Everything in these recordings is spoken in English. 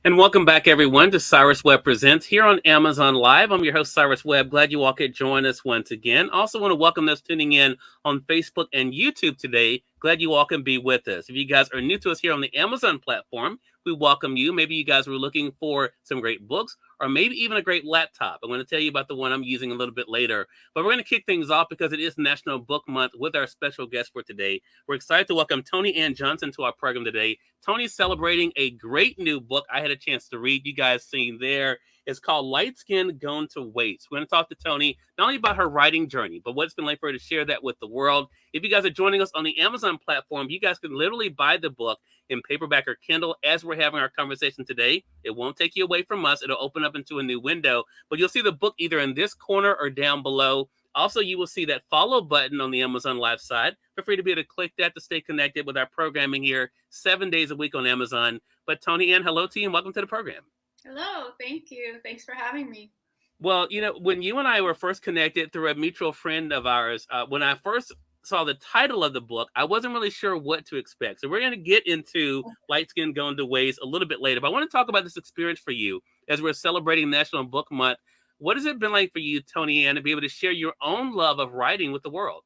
And welcome back, everyone, to Cyrus Webb Presents here on Amazon Live. I'm your host, Cyrus Webb. Glad you all could join us once again. Also want to welcome those tuning in on Facebook and YouTube today. Glad you all can be with us. If you guys are new to us here on the Amazon platform, we welcome you. Maybe you guys were looking for some great books or maybe even a great laptop. I'm going to tell you about the one I'm using a little bit later. But we're going to kick things off because it is National Book Month with our special guest for today. We're excited to welcome Toni Ann Johnson to our program today. Toni's celebrating a great new book I had a chance to read. You guys seen there. It's called Light Skin Gone to Waste. We're going to talk to Toni not only about her writing journey, but what it's been like for her to share that with the world. If you guys are joining us on the Amazon platform, you guys can literally buy the book in paperback or Kindle as we're having our conversation today. It won't take you away from us. It'll open up into a new window, but you'll see the book either in this corner or down below. Also, you will see that follow button on the Amazon Live side. Feel free to be able to click that to stay connected with our programming here 7 days a week on Amazon. But Toni Ann, hello to you and welcome to the program. Hello, thank you. Thanks for having me. Well, when you and I were first connected through a mutual friend of ours, when I first saw the title of the book, I wasn't really sure what to expect. So we're going to get into Light Skin Going to Waste a little bit later. But I want to talk about this experience for you as we're celebrating National Book Month. What has it been like for you, Toni Ann, to be able to share your own love of writing with the world?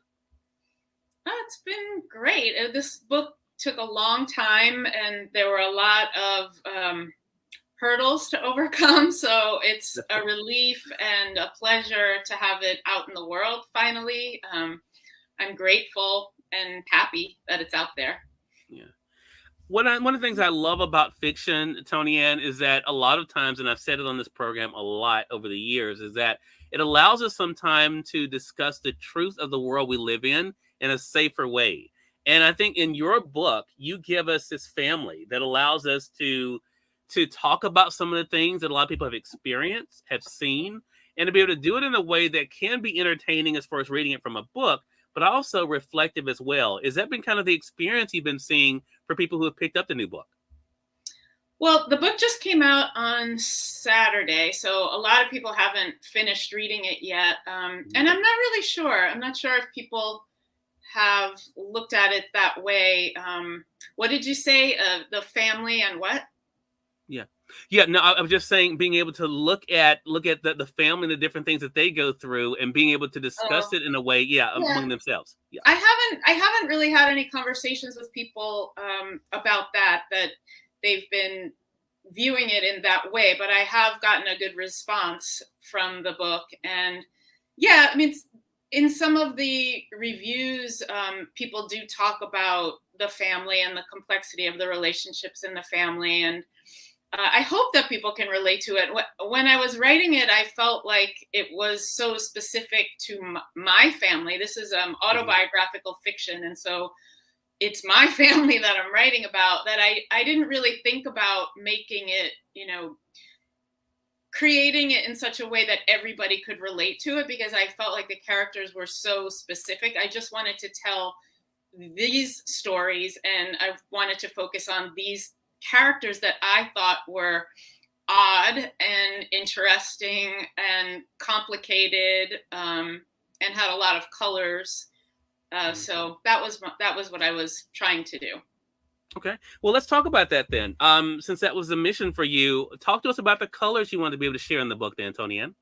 Oh, it's been great. This book took a long time, and there were a lot of hurdles to overcome. So it's a relief and a pleasure to have it out in the world finally. I'm grateful and happy that it's out there. Yeah. One of the things I love about fiction, Toni Ann, is that a lot of times, and I've said it on this program a lot over the years, is that it allows us some time to discuss the truth of the world we live in a safer way. And I think in your book, you give us this family that allows us to talk about some of the things that a lot of people have experienced, have seen, and to be able to do it in a way that can be entertaining as far as reading it from a book, but also reflective as well. Is that been kind of the experience you've been seeing for people who have picked up the new book? Well, the book just came out on Saturday, so a lot of people haven't finished reading it yet. And I'm not really sure. I'm not sure if people have looked at it that way. What did you say? The family and what? Yeah. Yeah, no, I was just saying being able to look at the family and the different things that they go through and being able to discuss Oh, it in a way, yeah, yeah. among themselves. Yeah. I haven't really had any conversations with people about that they've been viewing it in that way, but I have gotten a good response from the book. And yeah, I mean, in some of the reviews, people do talk about the family and the complexity of the relationships in the family. And I hope that people can relate to it. When I was writing it, I felt like it was so specific to my family. This is autobiographical fiction. And so it's my family that I'm writing about, that I didn't really think about making it, creating it in such a way that everybody could relate to it, because I felt like the characters were so specific. I just wanted to tell these stories, and I wanted to focus on these characters that I thought were odd and interesting and complicated, and had a lot of colors. So that was what I was trying to do. Okay. Well, let's talk about that then. Since that was the mission for you, talk to us about the colors you want to be able to share in the book, then, Toni Ann.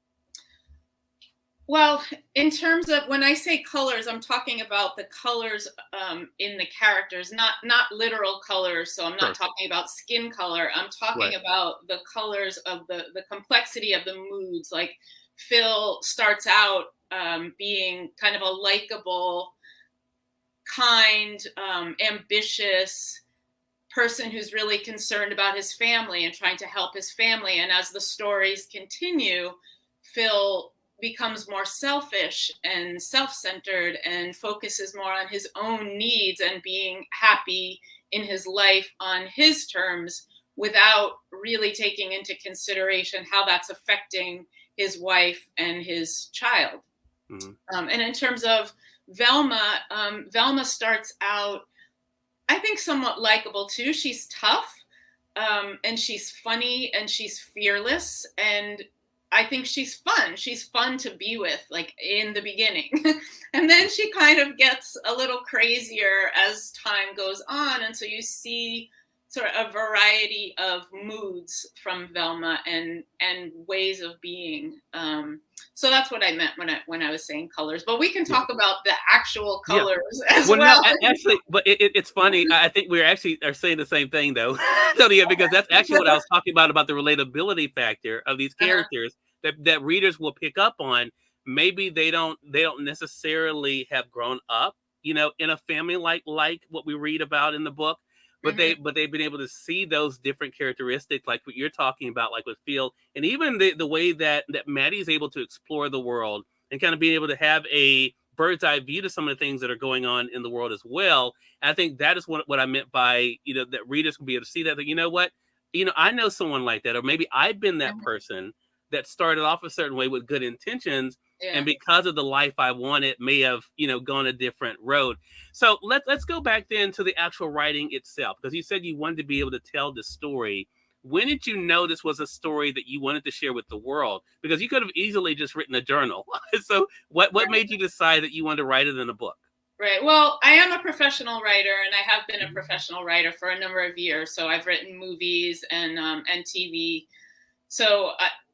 Well, in terms of when I say colors, I'm talking about the colors in the characters, not literal colors. So I'm not talking about skin color. I'm talking about the colors of the complexity of the moods. Like Phil starts out being kind of a likable, kind, ambitious person who's really concerned about his family and trying to help his family. And as the stories continue, Phil becomes more selfish and self-centered and focuses more on his own needs and being happy in his life on his terms, without really taking into consideration how that's affecting his wife and his child. Mm-hmm. And in terms of Velma, Velma starts out, I think, somewhat likable too. She's tough, and she's funny, and she's fearless, and I think she's fun. She's fun to be with, like in the beginning. And then she kind of gets a little crazier as time goes on. And so you see sort of a variety of moods from Velma and ways of being. So that's what I meant when I was saying colors. But we can talk about the actual colors as well. No, actually, but it's funny. I think we actually are saying the same thing, though, Toni, because that's actually what I was talking about the relatability factor of these characters that readers will pick up on. Maybe they don't necessarily have grown up, in a family like what we read about in the book. But they've been able to see those different characteristics, like what you're talking about, like with Phil, and even the way that Maddie's able to explore the world and kind of being able to have a bird's eye view to some of the things that are going on in the world as well. And I think that is what I meant by, that readers can be able to see that I know someone like that, or maybe I've been that person that started off a certain way with good intentions. Yeah. And because of the life I wanted, may have, gone a different road. So let's go back then to the actual writing itself, because you said you wanted to be able to tell the story. When did you know this was a story that you wanted to share with the world? Because you could have easily just written a journal. So what made you decide that you wanted to write it in a book? Right. Well, I am a professional writer, and I have been a professional writer for a number of years. So I've written movies and TV. So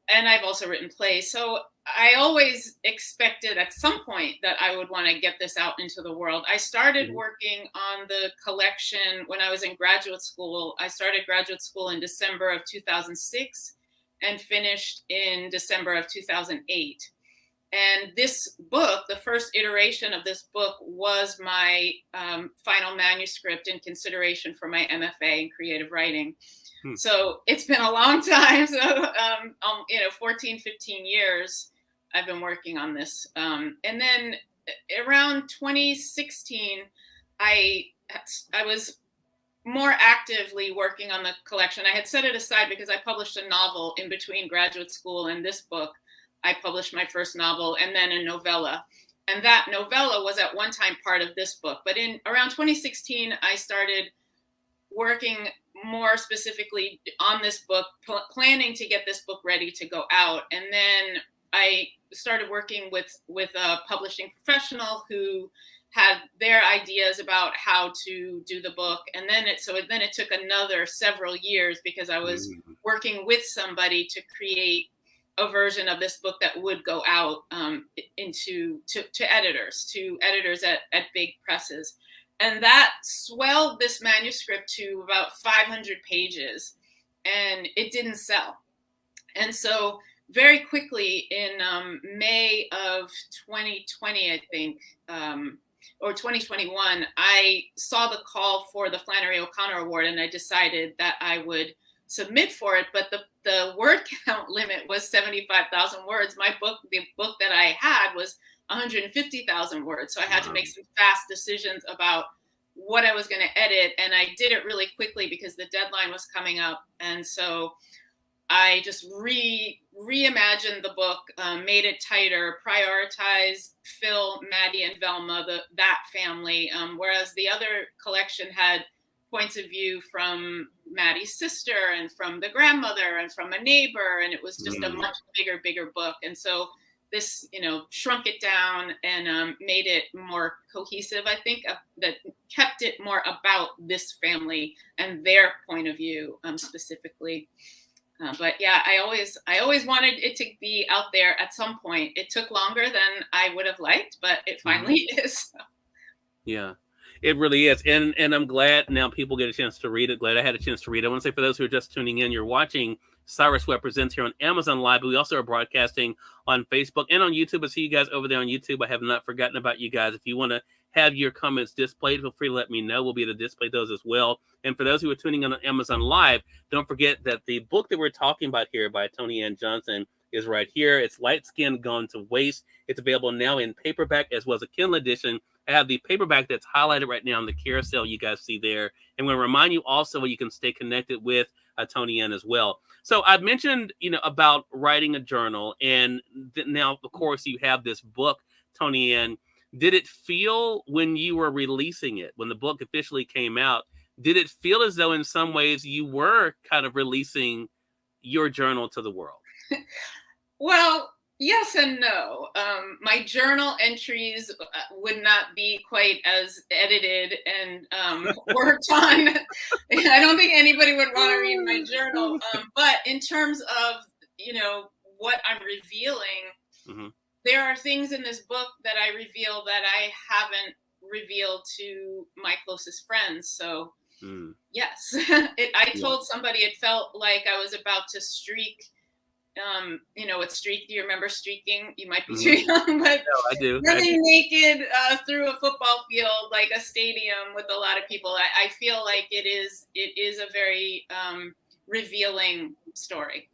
and I've also written plays. So I always expected at some point that I would want to get this out into the world. I started working on the collection when I was in graduate school. I started graduate school in December of 2006 and finished in December of 2008. And this book, the first iteration of this book, was my final manuscript in consideration for my MFA in creative writing. So it's been a long time. So, 14, 15 years I've been working on this. And then around 2016, I was more actively working on the collection. I had set it aside because I published a novel in between graduate school and this book. I published my first novel and then a novella. And that novella was at one time part of this book. But in around 2016, I started working more specifically on this book, planning to get this book ready to go out. And then I started working with a publishing professional who had their ideas about how to do the book. And then it took another several years because I was working with somebody to create a version of this book that would go out to editors at big presses. And that swelled this manuscript to about 500 pages, and it didn't sell. And so very quickly in May of 2020, I think, or 2021, I saw the call for the Flannery O'Connor Award, and I decided that I would submit for it. But the word count limit was 75,000 words. The book that I had was 150,000 words. So I had to make some fast decisions about what I was going to edit. And I did it really quickly because the deadline was coming up. And so I just reimagined the book, made it tighter, prioritized Phil, Maddie, and Velma, that family. Whereas the other collection had points of view from Maddie's sister and from the grandmother and from a neighbor. And it was just a much bigger book. And so this, shrunk it down and made it more cohesive, I think, that kept it more about this family and their point of view specifically. But yeah, I always wanted it to be out there at some point. It took longer than I would have liked, but it finally is. Yeah, it really is. And I'm glad now people get a chance to read it. Glad I had a chance to read it. I want to say for those who are just tuning in, you're watching Cyrus Webb Presents here on Amazon Live, but we also are broadcasting on Facebook and on YouTube. I see you guys over there on YouTube. I have not forgotten about you guys. If you want to have your comments displayed, feel free to let me know. We'll be able to display those as well. And for those who are tuning in on Amazon Live, don't forget that the book that we're talking about here by Toni Ann Johnson is right here. It's Light Skin Gone to Waste. It's available now in paperback as well as a Kindle edition. I have the paperback that's highlighted right now on the carousel you guys see there. And we'll remind you also you can stay connected with Toni Ann as well. So I mentioned, about writing a journal, and now, of course, you have this book, Toni Ann. Did it feel when you were releasing it, when the book officially came out, did it feel as though in some ways you were kind of releasing your journal to the world? Well, Yes and no. My journal entries would not be quite as edited and worked on. I don't think anybody would want to read my journal. But in terms of, what I'm revealing, Mm-hmm. there are things in this book that I reveal that I haven't revealed to my closest friends. So, yes, I told somebody it felt like I was about to streak. What streak? Do you remember streaking? You might be too young, but no, I do. running naked through a football field, like a stadium with a lot of people. I feel like it is a very revealing story.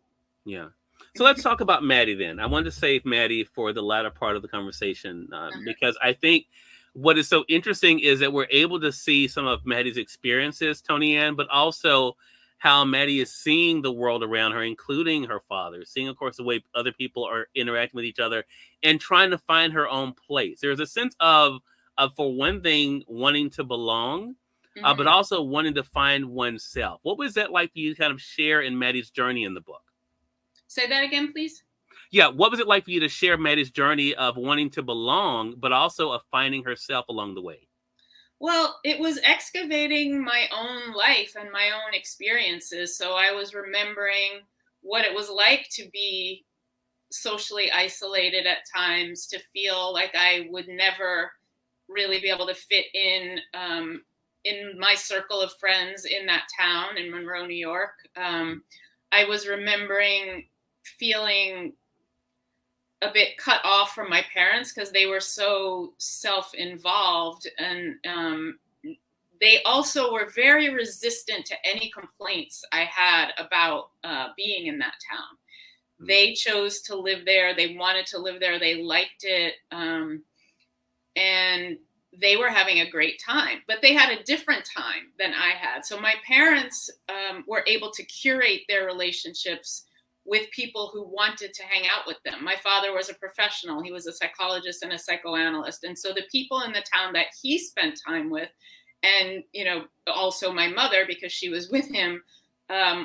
Yeah. So let's talk about Maddie then. I wanted to save Maddie for the latter part of the conversation because I think what is so interesting is that we're able to see some of Maddie's experiences, Toni Ann, but also how Maddie is seeing the world around her, including her father, seeing, of course, the way other people are interacting with each other and trying to find her own place. There's a sense of for one thing, wanting to belong, but also wanting to find oneself. What was that like for you to kind of share in Maddie's journey in the book? Say that again, please. Yeah, what was it like for you to share Maddie's journey of wanting to belong, but also of finding herself along the way? Well, it was excavating my own life and my own experiences. So I was remembering what it was like to be socially isolated at times, to feel like I would never really be able to fit in my circle of friends in that town in Monroe, New York. I was remembering feeling a bit cut off from my parents because they were so self-involved, and they also were very resistant to any complaints I had about being in that town. They chose to live there. They wanted to live there. They liked it. And they were having a great time, but they had a different time than I had. So my parents were able to curate their relationships with people who wanted to hang out with them. My father was a professional. He was a psychologist and a psychoanalyst. And so the people in the town that he spent time with, and, also my mother, because she was with him,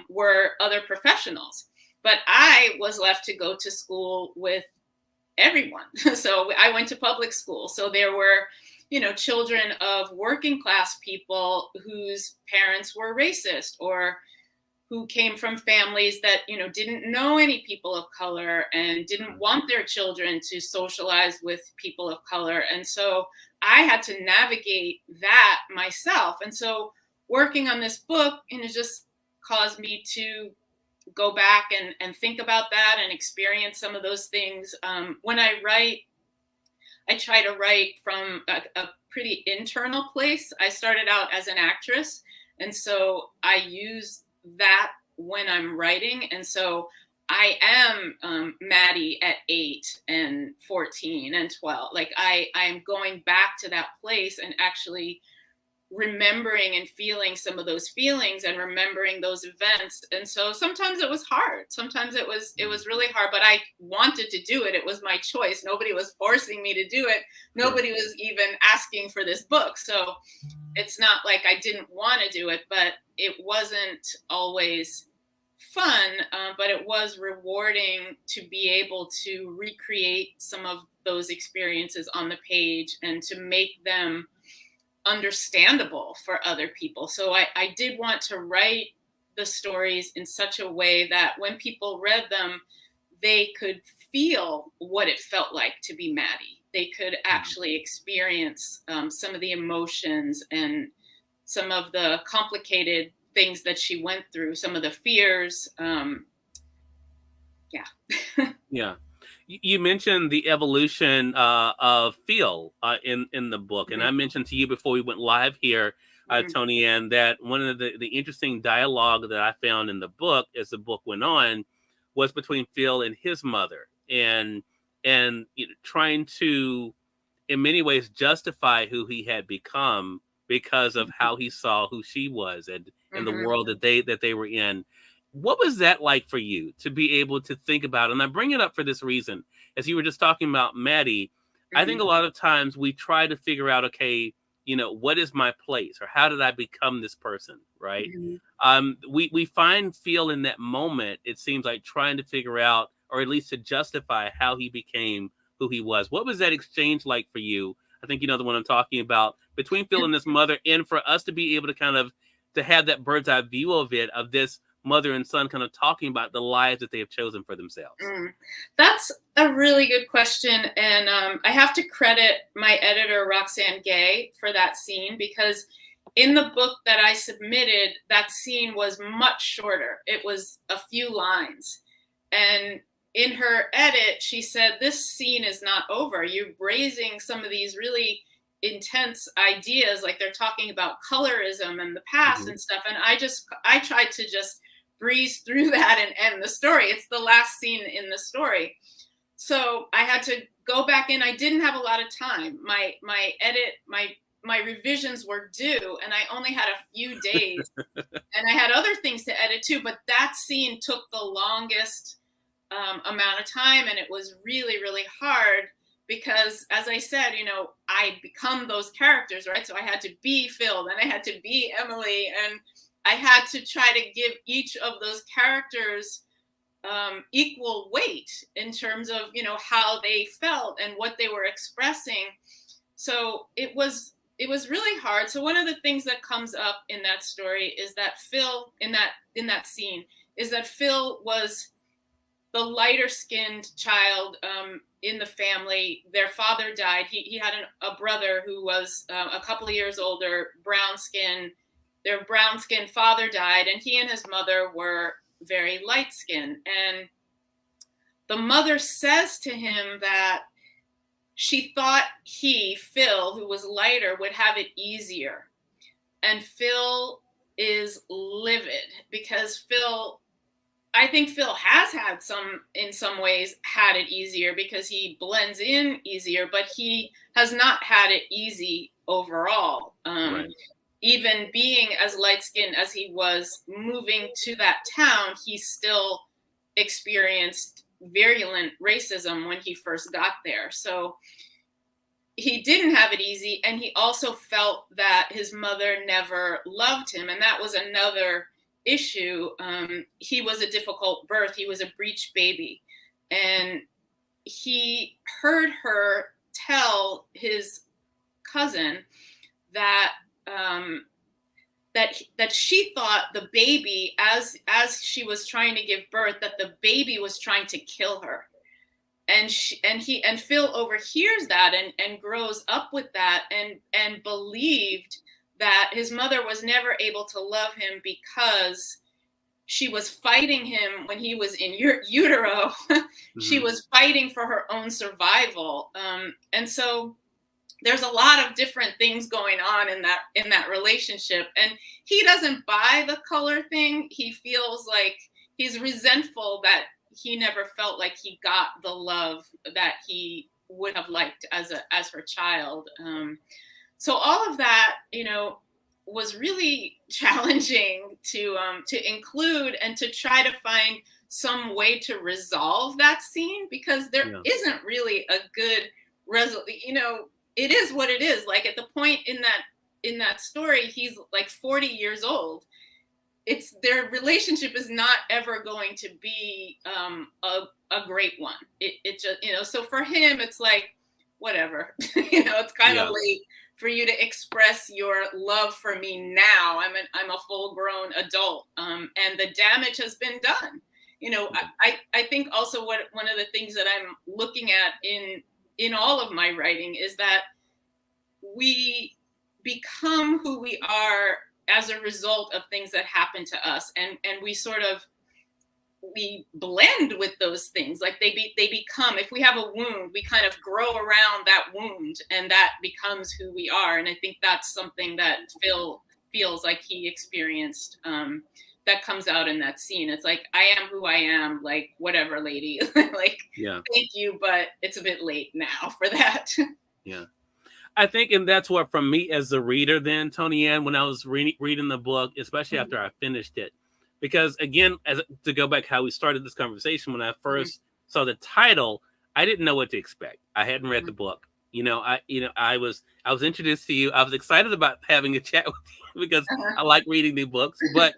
were other professionals. But I was left to go to school with everyone. So I went to public school. So there were, children of working class people whose parents were racist, or who came from families that, didn't know any people of color and didn't want their children to socialize with people of color. And so I had to navigate that myself. And so working on this book, just caused me to go back and think about that and experience some of those things. When I write, I try to write from a pretty internal place. I started out as an actress, and so I use that when I'm writing. And so I am Maddie at 8 and 14 and 12. Like I'm going back to that place and actually remembering and feeling some of those feelings and remembering those events. And so sometimes it was hard. Sometimes it was really hard, but I wanted to do it. It was my choice. Nobody was forcing me to do it. Nobody was even asking for this book. So it's not like I didn't want to do it, but it wasn't always fun, but it was rewarding to be able to recreate some of those experiences on the page and to make them understandable for other people. So I did want to write the stories in such a way that when people read them, they could feel what it felt like to be Maddie. They could actually experience some of the emotions and some of the complicated things that she went through, some of the fears. Yeah. You mentioned the evolution of feel in the book. And I mentioned to you before we went live here, Toni Ann, that one of the interesting dialogue that I found in the book as the book went on was between Phil and his mother, and trying to, in many ways, justify who he had become because of how he saw who she was and the world that they were in. What was that like for you to be able to think about? And I bring it up for this reason. As you were just talking about Maddie, I think a lot of times we try to figure out, okay, what is my place, or how did I become this person, right? We find feel in that moment, it seems like trying to figure out or at least to justify how he became who he was. What was that exchange like for you? I think you know the one I'm talking about, between Phil and this mother, and for us to be able to kind of to have that bird's eye view of it, of this mother and son kind of talking about the lives that they have chosen for themselves. That's a really good question. And I have to credit my editor, Roxanne Gay, for that scene, because in the book that I submitted, that scene was much shorter. It was a few lines. And in her edit, she said, this scene is not over. You're raising some of these really intense ideas, like they're talking about colorism and the past and stuff. And I tried to just breeze through that and end the story. It's the last scene in the story. So I had to go back in. I didn't have a lot of time. My revisions were due, and I only had a few days. And I had other things to edit too, but that scene took the longest amount of time, and it was really, really hard because, as I said, you know, I become those characters, right? So I had to be Phil, then I had to be Emily, and I had to try to give each of those characters equal weight in terms of, you know, how they felt and what they were expressing. So it was really hard. So one of the things that comes up in that story is that Phil, in that scene, is that Phil was the lighter skinned child in the family. Their father died. He had a brother who was a couple of years older, brown skin. Their brown skinned father died, and he and his mother were very light skinned. And the mother says to him that she thought Phil, who was lighter, would have it easier. And Phil is livid because I think Phil has had in some ways had it easier because he blends in easier, but he has not had it easy overall. Right. Even being as light-skinned as he was, moving to that town, he still experienced virulent racism when he first got there. So he didn't have it easy, and he also felt that his mother never loved him, and that was another issue. He was a difficult birth. He was a breech baby, and he heard her tell his cousin that that she thought the baby, as she was trying to give birth, that the baby was trying to kill her. And Phil overhears that and grows up with that and believed that his mother was never able to love him because she was fighting him when he was in utero. She was fighting for her own survival. And so there's a lot of different things going on in that relationship. And he doesn't buy the color thing. He feels like he's resentful that he never felt like he got the love that he would have liked as her child. So all of that, you know, was really challenging to include and to try to find some way to resolve that scene, because there isn't really a good resolution. You know, it is what it is. Like at the point in that story, he's like 40 years old. Their relationship is not ever going to be a great one. It just, you know, so for him, it's like, whatever, you know, it's kind of late for you to express your love for me now. I'm a full grown adult, and the damage has been done. You know, I think also one of the things that I'm looking at in all of my writing is that we become who we are as a result of things that happen to us, and we blend with those things. Like they become, if we have a wound, we kind of grow around that wound, and that becomes who we are. And I think that's something that Phil feels like he experienced, that comes out in that scene. It's like, I am who I am, like, whatever, lady. Like, thank you, but it's a bit late now for that. Yeah. I think, and that's what, from me as a reader then, Toni Ann, when I was reading the book, especially after I finished it, because again, to go back how we started this conversation, when I first saw the title, I didn't know what to expect. I hadn't read the book. I was introduced to you. I was excited about having a chat with you because I like reading the books, but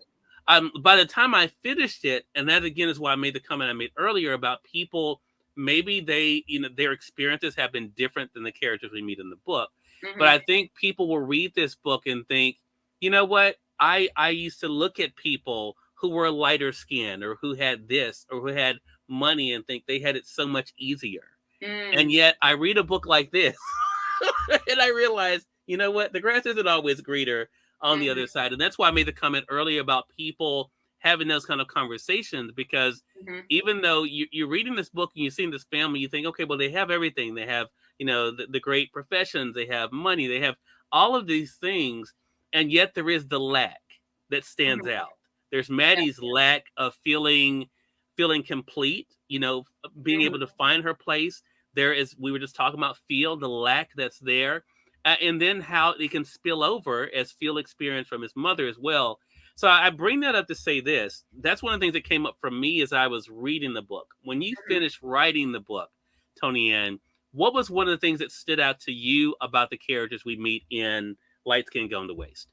by the time I finished it, and that again is why I made the comment I made earlier about people, maybe they, their experiences have been different than the characters we meet in the book. But I think people will read this book and think, you know what? I used to look at people who were lighter skinned or who had this or who had money and think they had it so much easier. And yet I read a book like this and I realize, you know what? The grass isn't always greener on the other side. And that's why I made the comment earlier about people having those kind of conversations, because even though you're reading this book and you're seeing this family, you think, okay, well, they have everything. They have, the great professions, they have money, they have all of these things. And yet there is the lack that stands out. There's Maddie's lack of feeling complete, being able to find her place. There is, we were just talking about the lack that's there. And then how it can spill over as Phil experienced from his mother as well. So I bring that up to say this. That's one of the things that came up for me as I was reading the book. When you finished writing the book, Toni Ann, what was one of the things that stood out to you about the characters we meet in Light Skin Going to Waste?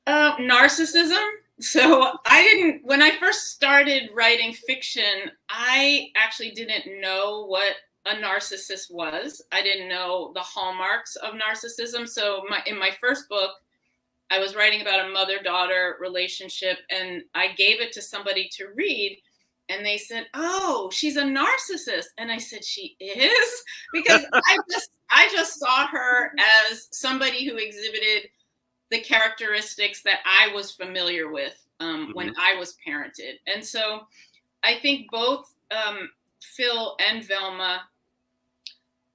Narcissism. So when I first started writing fiction, I actually didn't know what a narcissist was. I didn't know the hallmarks of narcissism. So in my first book, I was writing about a mother-daughter relationship, and I gave it to somebody to read, and they said, "Oh, she's a narcissist." And I said, "She is?" Because I just saw her as somebody who exhibited the characteristics that I was familiar with when I was parented. And so I think both Phil and Velma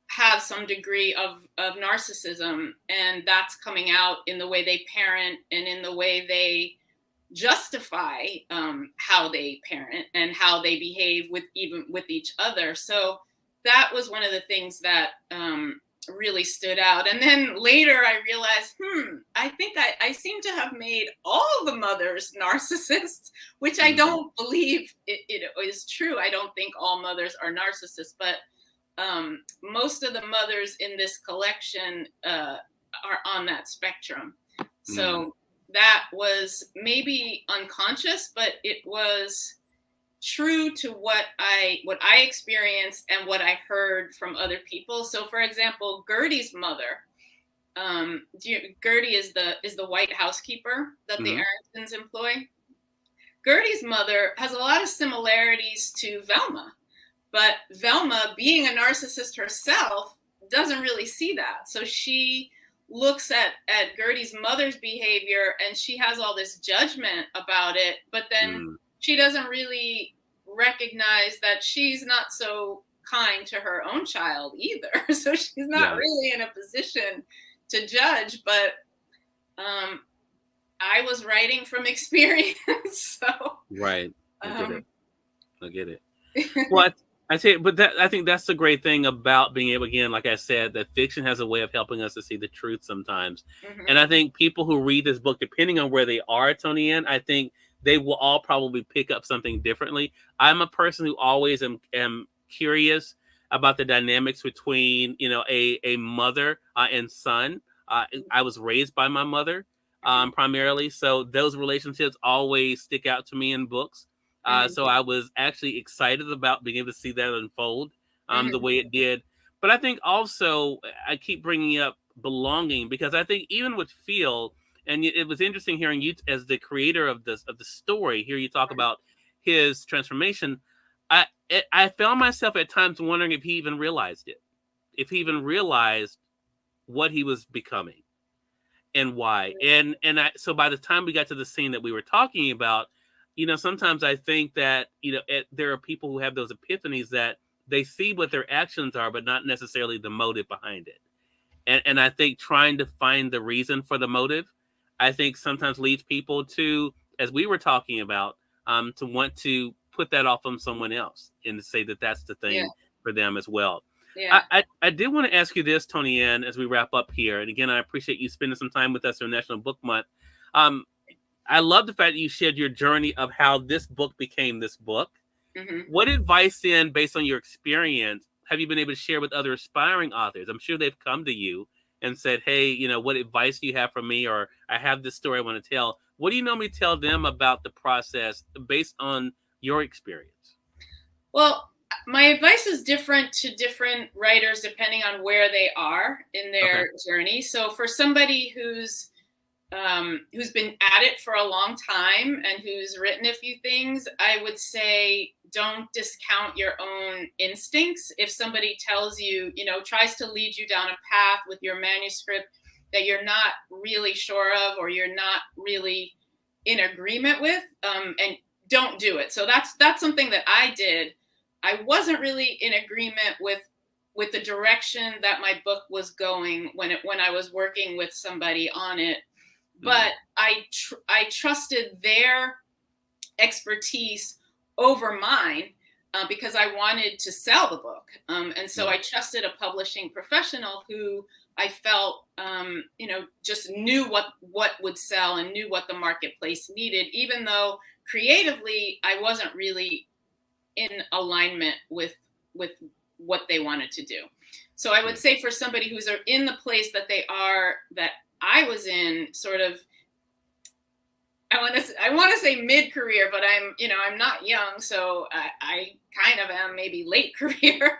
have some degree of narcissism, and that's coming out in the way they parent and in the way they justify how they parent and how they behave with each other. So that was one of the things that really stood out. And then later I realized, I think I seem to have made all the mothers narcissists, which I don't believe it is true. I don't think all mothers are narcissists, but most of the mothers in this collection are on that spectrum. So that was maybe unconscious, but it was true to what I experienced and what I heard from other people. So, for example, Gertie's mother, Gertie is the white housekeeper that the Arringtons employ. Gertie's mother has a lot of similarities to Velma, but Velma, being a narcissist herself, doesn't really see that. So she looks at Gertie's mother's behavior and she has all this judgment about it, but then she doesn't really recognize that she's not so kind to her own child either. So she's not really in a position to judge, but I was writing from experience. So right. I get it. Well, I say, but I think that's the great thing about being able, again, like I said, that fiction has a way of helping us to see the truth sometimes. And I think people who read this book, depending on where they are, Toni Ann, I think they will all probably pick up something differently. I'm a person who always am curious about the dynamics between, a mother and son. I was raised by my mother primarily, so those relationships always stick out to me in books. So I was actually excited about being able to see that unfold the way it did. But I think also I keep bringing up belonging, because I think even with Phil, and it was interesting hearing you as the creator of the story, hear you talk about his transformation. I found myself at times wondering if he even realized it, if he even realized what he was becoming and why. So by the time we got to the scene that we were talking about, sometimes I think that, there are people who have those epiphanies that they see what their actions are, but not necessarily the motive behind it. And I think trying to find the reason for the motive, I think sometimes leads people to, as we were talking about, to want to put that off on someone else and to say that that's the thing for them as well. Yeah. I did want to ask you this, Toni Ann, as we wrap up here. And again, I appreciate you spending some time with us during National Book Month. I love the fact that you shared your journey of how this book became this book. What advice then, based on your experience, have you been able to share with other aspiring authors? I'm sure they've come to you and said, hey, what advice do you have for me? Or I have this story I want to tell. What do you normally tell them about the process based on your experience? Well, my advice is different to different writers depending on where they are in their journey. So for somebody who's been at it for a long time and who's written a few things, I would say don't discount your own instincts. If somebody tells you, tries to lead you down a path with your manuscript that you're not really sure of or you're not really in agreement with, and don't do it. So that's something that I did. I wasn't really in agreement with the direction that my book was going when I was working with somebody on it. But I trusted their expertise over mine because I wanted to sell the book. And so I trusted a publishing professional who I felt, just knew what would sell and knew what the marketplace needed, even though creatively I wasn't really in alignment with what they wanted to do. So I would say for somebody who's in the place that I was in, sort of, I want to say mid-career, but I'm not young, so I kind of am maybe late career.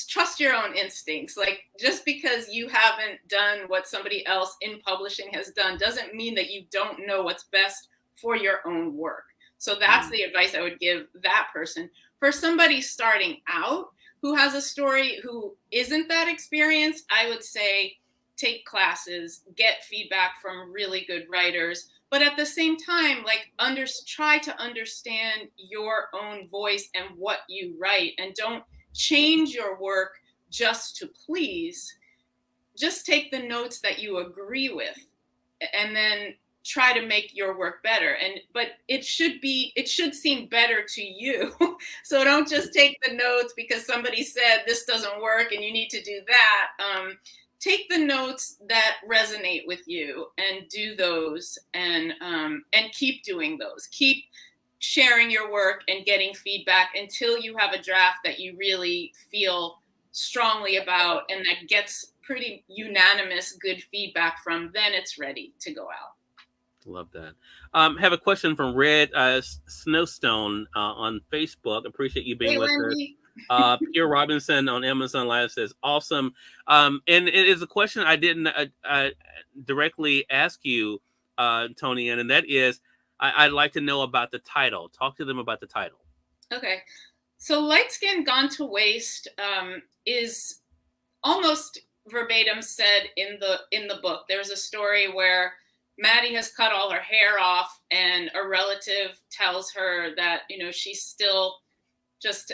Trust your own instincts. Like, just because you haven't done what somebody else in publishing has done doesn't mean that you don't know what's best for your own work. So that's the advice I would give that person. For somebody starting out who has a story who isn't that experienced, I would say take classes, get feedback from really good writers, but at the same time, try to understand your own voice and what you write, and don't change your work just to please. Just take the notes that you agree with and then try to make your work better. But it should seem better to you. So don't just take the notes because somebody said this doesn't work and you need to do that. Take the notes that resonate with you and do those, and keep doing those. Keep sharing your work and getting feedback until you have a draft that you really feel strongly about and that gets pretty unanimous good feedback from. Then it's ready to go out. Love that. Have a question from Red Snowstone on Facebook. Appreciate you being with us. Pierre Robinson on Amazon Live says, awesome. And it is a question I didn't directly ask you, Toni Ann, and that is, I'd like to know about the title. Talk to them about the title. Okay. So Light Skin Gone to Waste is almost verbatim said in the book. There's a story where Maddie has cut all her hair off and a relative tells her that, she's still just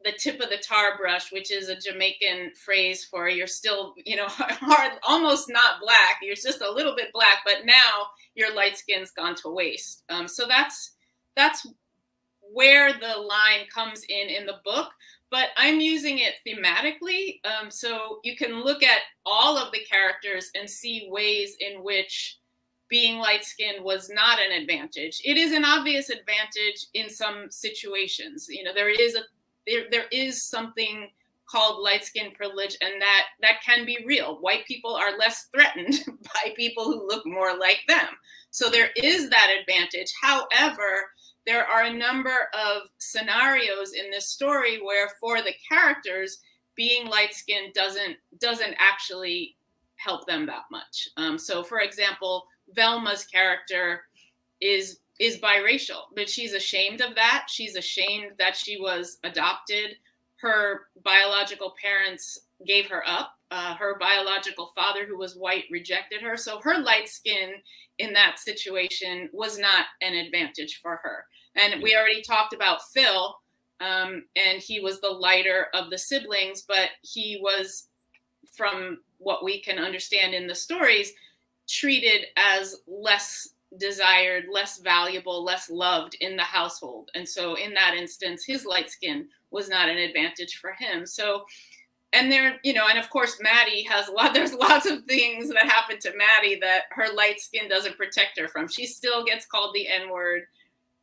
the tip of the tar brush, which is a Jamaican phrase for you're still, hard, almost not black. You're just a little bit black, but now your light skin's gone to waste. So that's where the line comes in the book, but I'm using it thematically. So you can look at all of the characters and see ways in which being light-skinned was not an advantage. It is an obvious advantage in some situations. There is something called light skin privilege, and that can be real. White people are less threatened by people who look more like them. So there is that advantage. However, there are a number of scenarios in this story where for the characters, being light skinned doesn't actually help them that much. So for example, Velma's character is biracial, but she's ashamed of that. She's ashamed that she was adopted. Her biological parents gave her up. Her biological father, who was white, rejected her. So her light skin in that situation was not an advantage for her. And we already talked about Phil, and he was the lighter of the siblings, but he was, from what we can understand in the stories, treated as less desired, less valuable, less loved in the household. And so in that instance, his light skin was not an advantage for him. So, and there, and of course, Maddie there's lots of things that happen to Maddie that her light skin doesn't protect her from. She still gets called the N-word.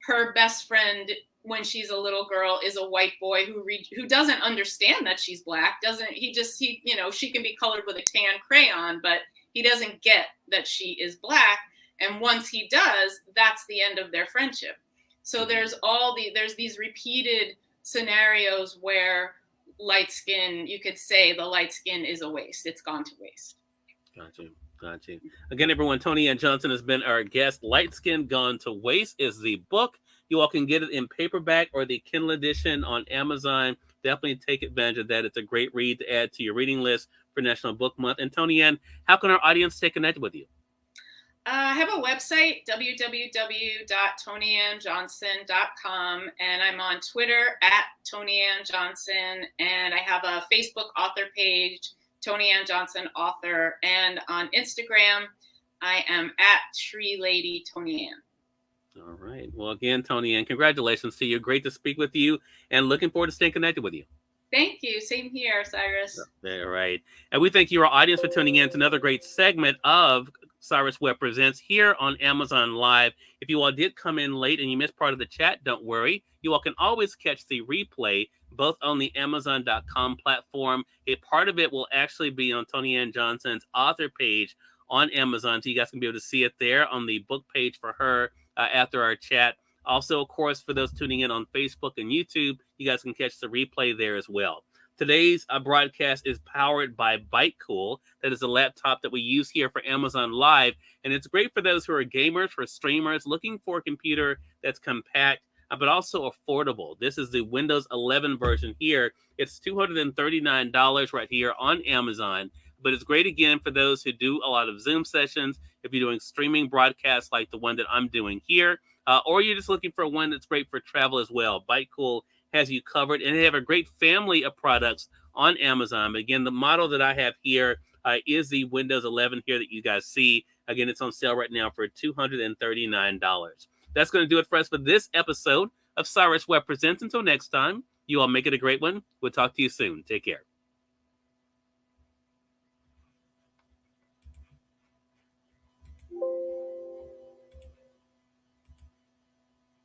Her best friend, when she's a little girl, is a white boy who doesn't understand that she's black. She can be colored with a tan crayon, but he doesn't get that she is black. And once he does, that's the end of their friendship. So there's these repeated scenarios where light skin, you could say the light skin is a waste. It's gone to waste. Gotcha. Again, everyone, Toni Ann Johnson has been our guest. Light Skin Gone to Waste is the book. You all can get it in paperback or the Kindle edition on Amazon. Definitely take advantage of that. It's a great read to add to your reading list for National Book Month. And Toni Ann, how can our audience stay connected with you? I have a website, www.toniannjohnson.com, and I'm on Twitter at Toni Ann Johnson, and I have a Facebook author page, Toni Ann Johnson author, and on Instagram, I am at Tree Lady Toni Ann. All right. Well, again, Toni Ann, congratulations to you. Great to speak with you, and looking forward to staying connected with you. Thank you. Same here, Cyrus. All right. And we thank you, our audience, for tuning in to another great segment of Cyrus Webb Presents here on Amazon Live. If you all did come in late and you missed part of the chat, don't worry. You all can always catch the replay, both on the Amazon.com platform. A part of it will actually be on Toni Ann Johnson's author page on Amazon, so you guys can be able to see it there on the book page for her after our chat. Also, of course, for those tuning in on Facebook and YouTube, you guys can catch the replay there as well. Today's broadcast is powered by BiteCool. That is a laptop that we use here for Amazon Live, and it's great for those who are gamers, for streamers, looking for a computer that's compact, but also affordable. This is the Windows 11 version here. It's $239 right here on Amazon, but it's great, again, for those who do a lot of Zoom sessions, if you're doing streaming broadcasts like the one that I'm doing here, or you're just looking for one that's great for travel as well. BiteCool has you covered, and they have a great family of products on Amazon. But again, the model that I have here is the Windows 11 here that you guys see. Again, it's on sale right now for $239. That's going to do it for us for this episode of Cyrus Webb Presents. Until next time, you all make it a great one. We'll talk to you soon. Take care.